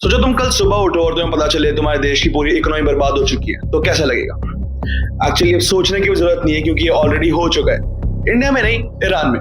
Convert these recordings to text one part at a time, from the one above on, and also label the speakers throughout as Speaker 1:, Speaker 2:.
Speaker 1: सोचो तुम कल सुबह उठो और तुम्हें पता चले तुम्हारे देश की पूरी इकोनॉमी बर्बाद हो चुकी है, तो कैसा लगेगा? एक्चुअली अब सोचने की भी जरूरत नहीं है क्योंकि ये ऑलरेडी हो चुका है। इंडिया में नहीं, ईरान में।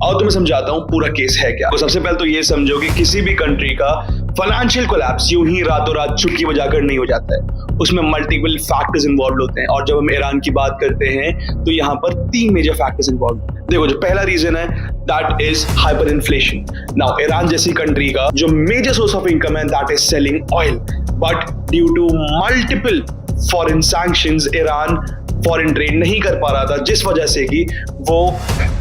Speaker 1: और तुम्हें समझाता हूँ पूरा केस है क्या। तो सबसे पहले तो ये समझो कि किसी भी कंट्री का फाइनेंशियल कोलैप्स यूं ही रातों रात चुटकी बजाकर नहीं हो जाता है। उसमें मल्टीपल फैक्टर्स इन्वॉल्व होते हैं और जब हम ईरान की बात करते हैं तो यहाँ पर 3 मेजर फैक्टर्स इन्वॉल्व होते हैं। देखो, जो पहला रीजन है that is hyper inflation. Now Iran जैसी कंट्री का जो मेजर सोर्स ऑफ इनकम है that is selling oil, but due to multiple foreign sanctions Iran foreign trade नहीं कर पा रहा था, जिस वजह से कि वो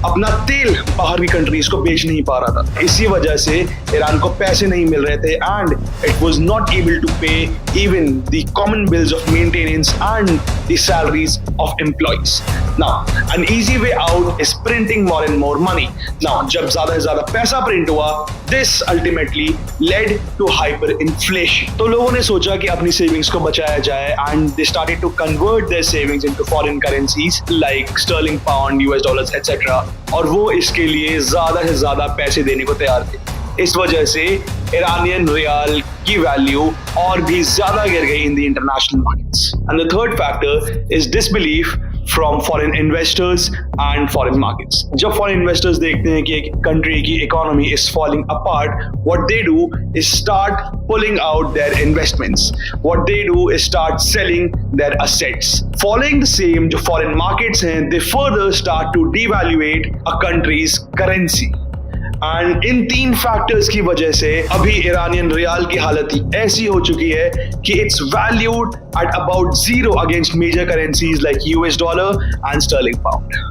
Speaker 1: अपना तेल बाहर की कंट्रीज को बेच नहीं पा रहा था। इसी वजह से ईरान को पैसे नहीं मिल रहे थे and it was not able to pay even the common bills of maintenance and the salaries of employees. Now an easy way out is printing more and more money. Now जब ज्यादा से ज्यादा पैसा प्रिंट हुआ, this ultimately led to hyper inflation. तो लोगों ने सोचा कि अपनी सेविंग्स को बचाया जाए and they started to convert their savings into foreign currencies like sterling pound, US dollars etcetera, और वो इसके लिए ज्यादा से ज्यादा पैसे देने को तैयार थे। इस वजह से ईरानियन रियाल की वैल्यू और भी ज्यादा गिर गई in the international markets. And the third factor is disbelief from foreign investors and foreign markets. जब फॉरेन इन्वेस्टर्स देखते हैं कि एक कंट्री की economy is falling apart, what they do is start pulling out their investments, what they do is start selling their assets. Following the same जो foreign markets हैं, they further start to devaluate a countries currency. And in 3 factors की वजह से अभी Iranian riyal की हालत ऐसी हो चुकी है कि it's valued at about 0 against major currencies like US dollar and sterling pound.